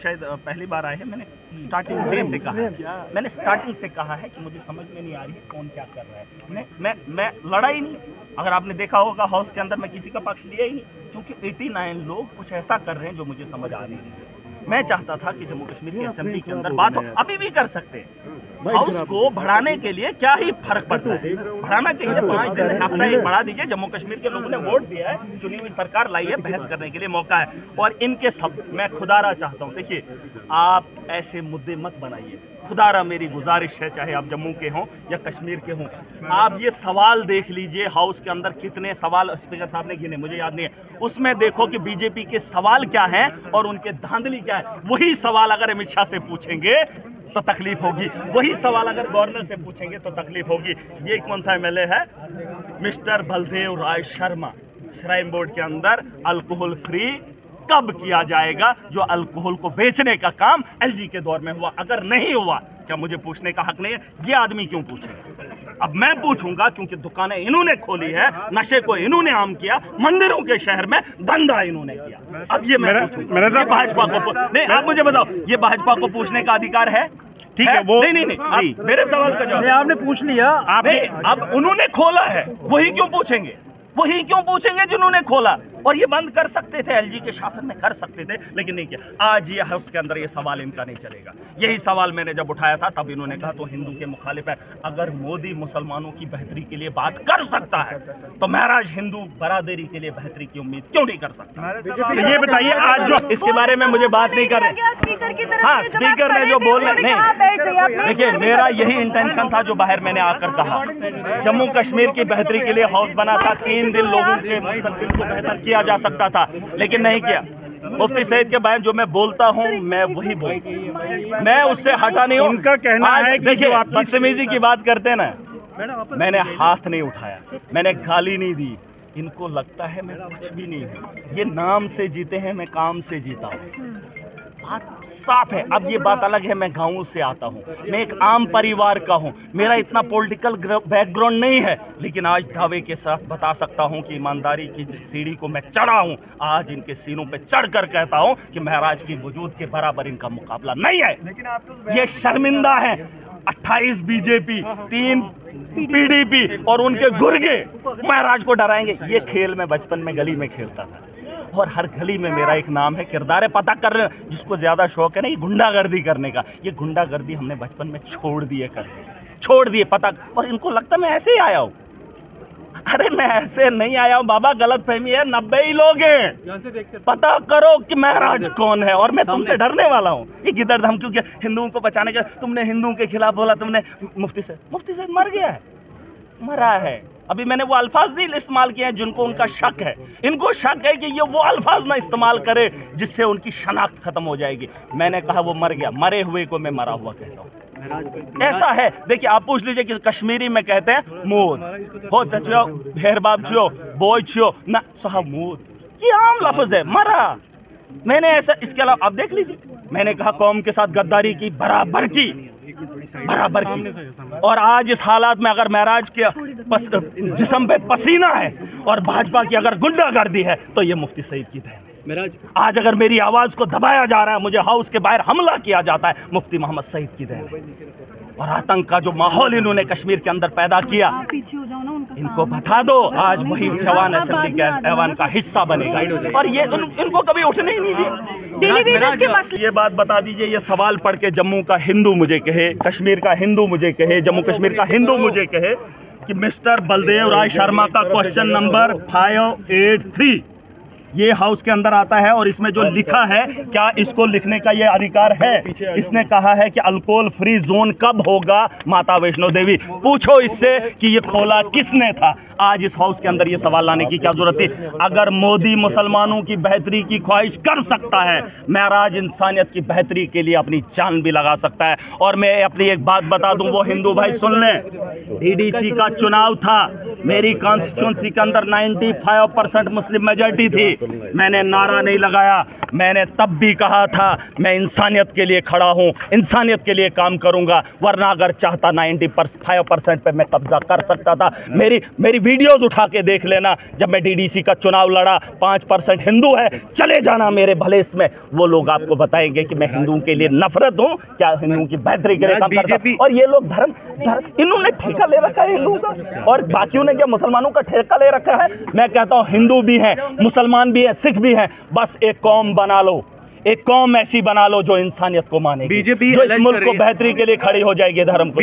शायद पहली बार आए हैं, मैंने स्टार्टिंग डे से कहा है, मैंने स्टार्टिंग से कहा है कि मुझे समझ में नहीं आ रही है कौन क्या कर रहा है। मैं लड़ा ही नहीं। अगर आपने देखा होगा हाउस के अंदर मैं किसी का पक्ष लिया ही नहीं, क्योंकि 89 लोग कुछ ऐसा कर रहे हैं जो मुझे समझ आ रही है। मैं चाहता था कि जम्मू कश्मीर की असेंबली के अंदर बात हो, अभी भी कर सकते हैं। हाउस को बढ़ाने के लिए क्या ही फर्क पड़ता है, बढ़ाना चाहिए, 5 दिन हफ्ता एक बढ़ा दीजिए। जम्मू कश्मीर के लोगों ने वोट दिया है, चुनी हुई सरकार लाई है, बहस करने के लिए मौका है। और इनके सब मैं खुदारा चाहता हूँ, देखिए आप ऐसे मुद्दे मत बनाइए, खुदारा मेरी गुजारिश है, चाहे आप जम्मू के हों या कश्मीर के हों। आप ये सवाल देख लीजिए, हाउस के अंदर कितने सवाल स्पीकर साहब ने गिने, मुझे याद नहीं है, उसमें देखो कि बीजेपी के सवाल क्या हैं और उनके धांधली क्या है। वही सवाल अगर अमित शाह से पूछेंगे तो तकलीफ होगी, वही सवाल अगर गवर्नर से पूछेंगे तो तकलीफ होगी। ये कौन सा एमएलए है? Mister Baldev Rai Sharma. Shrine board के अंदर अल्कोहल फ्री कब किया जाएगा? जो अल्कोहल को बेचने का काम एलजी के दौर में हुआ, अगर नहीं हुआ क्या मुझे पूछने का हक नहीं है? ये आदमी क्यों पूछेगा? अब मैं पूछूंगा, क्योंकि दुकानें इन्होंने खोली है, नशे को इन्होंने आम किया, मंदिरों के शहर में धंधा इन्होंने किया। अब ये मैं पूछूंगा, ये भाजपा को नहीं, आप मुझे बताओ, ये भाजपा को पूछने का अधिकार है? ठीक है, वो नहीं, आप मेरे सवाल का जवाब आपने पूछ लिया, आपने अब उन्होंने खोला है, वही क्यों पूछेंगे? वही क्यों पूछेंगे जिन्होंने खोला? और ये बंद कर सकते थे, एलजी के शासन में कर सकते थे, लेकिन नहीं किया। आज ये हाउस के अंदर ये सवाल इनका नहीं चलेगा। यही सवाल मैंने जब उठाया था तब इन्होंने कहा तो हिंदू के मुखालिफ है। अगर मोदी मुसलमानों की बेहतरी के लिए बात कर सकता है तो महराज हिंदू बरादरी के लिए बेहतरी की उम्मीद क्यों नहीं कर सकता? ये बताइए, आज जो इसके बारे में मुझे बात नहीं कर रहे। हाँ, स्पीकर ने जो बोल रहे नहीं, देखिए मेरा यही इंटेंशन था जो बाहर मैंने आकर कहा। जम्मू कश्मीर की बेहतरी के लिए हाउस बना था, 3 दिन लोगों के मुस्तकबिल को बेहतर किया जा सकता था, लेकिन नहीं किया। मुफ्ती सईद के बयान जो मैं बोलता हूं मैं वही बोलता, मैं उससे हटा नहीं हूं। उनका कहना है कि देखिए बदतमीजी की बात करते हैं ना, मैंने हाथ नहीं उठाया, मैंने गाली नहीं दी। इनको लगता है मैं कुछ भी नहीं हूं, ये नाम से जीते हैं, मैं काम से जीता हूं। बात साफ है। अब ये बात अलग है, मैं गांव से आता हूँ, मैं एक आम परिवार का हूँ, मेरा इतना पॉलिटिकल बैकग्राउंड नहीं है, लेकिन आज दावे के साथ बता सकता हूँ कि ईमानदारी की जिस सीढ़ी को मैं चढ़ा हूँ, आज इनके सीनों पे चढ़कर कहता हूँ कि महाराज की वजूद के बराबर इनका मुकाबला नहीं है। लेकिन आप तो ये शर्मिंदा है। 28 बीजेपी, 3 पीडीपी और उनके गुर्गे महाराज को डराएंगे। ये खेल मैं बचपन में गली में खेलता था और हर गली में मेरा एक नाम है, किरदार पता कर रहे हैं। जिसको ज्यादा शौक है ना ये गुंडागर्दी करने का, ये गुंडागर्दी हमने बचपन में छोड़ दिए पता। और इनको लगता मैं ऐसे ही आया हूँ। अरे मैं ऐसे नहीं आया हूँ बाबा, गलत फहमी है। 90 ही लोग हैं, पता करो कि महाराज कौन है। और मैं तुमसे डरने वाला हूँ? ये किधर धमकी, क्योंकि हिंदुओं को बचाने के तुमने हिंदुओं के खिलाफ बोला, तुमने मुफ्ती से मर गया है, मरा है। अभी मैंने वो अल्फाज नहीं इस्तेमाल किए हैं जिनको उनका शक है। इनको शक है कि ये वो अल्फाज ना इस्तेमाल करे जिससे उनकी शनाख्त खत्म हो जाएगी। मैंने कहा वो मर गया, मरे हुए को मैं मरा हुआ कहता हूँ। ऐसा है, देखिए आप पूछ लीजिए कि कश्मीरी में कहते हैं मूद हो चचो भेर बाप छो बोय छो ना साहब मूद, ये आम लफ्ज है, मरा। मैंने ऐसा, इसके अलावा आप देख लीजिए, मैंने कहा कौम के साथ गद्दारी की, बराबर की। और आज इस हालात में अगर महराज के जिस्म पे पसीना है और भाजपा की अगर गुंडागर्दी है तो ये मुफ्ती सईद की देन है। आज अगर मेरी आवाज को दबाया जा रहा है, मुझे हाउस के बाहर हमला किया जाता है, मुफ्ती मोहम्मद सईद की देन है। और आतंक का जो माहौल इन्होंने कश्मीर के अंदर पैदा किया, इनको बता दो आज वही जवान असेंबली के ऐवान का हिस्सा बनेगा। और ये इनको कभी उठने ही नहीं दिया। ये बात बता दीजिए, ये सवाल पढ़ के जम्मू का हिंदू मुझे कहे, कश्मीर का हिंदू मुझे कहे, जम्मू कश्मीर का हिंदू मुझे कहे कि मिस्टर बलदेव राय शर्मा का क्वेश्चन नंबर 583 ये हाउस के अंदर आता है और इसमें जो लिखा है, क्या इसको लिखने का ये अधिकार है? इसने कहा है कि अल्कोहल फ्री जोन कब होगा माता वैष्णो देवी। पूछो इससे कि ये खोला किसने था। आज इस हाउस के अंदर ये सवाल लाने की क्या जरूरत थी? अगर मोदी मुसलमानों की बेहतरी की ख्वाहिश कर सकता है, महराज इंसानियत की बेहतरी के लिए अपनी जान भी लगा सकता है। और मैं अपनी एक बात बता दूं, वो हिंदू भाई सुन लें, डीडीसी का चुनाव था, मेरी कॉन्स्टिट्यूंसी के अंदर 95% मुस्लिम मेजॉरिटी थी। मैंने नारा नहीं लगाया, मैंने तब भी कहा था मैं इंसानियत के लिए खड़ा हूं, इंसानियत के लिए काम करूंगा, वरना अगर चाहता 95% पे मैं कब्जा कर सकता था। मेरी वीडियोस उठा के देख लेना, जब मैं डीडीसी का चुनाव लड़ा 5% हिंदू है, चले जाना मेरे भले इसमें, वो लोग आपको बताएंगे कि मैं हिंदुओं के लिए नफरत हूं, क्या हिंदुओं की बेहतरी के लिए काम करता हूं। और ये लोग धर्म इन्होंने ठेका ले रखा है हिंदुओं का, और बाकियों ने क्या मुसलमानों का ठेका ले रखा है। मैं कहता हूं हिंदू भी हैं, मुसलमान भी हैं, सिख भी हैं, बस एक कौम बना लो, एक कौम ऐसी बना लो जो इंसानियत को मानेगी, जो इस मुल्क को बेहतरी के लिए खड़ी हो जाएगी, धर्म को।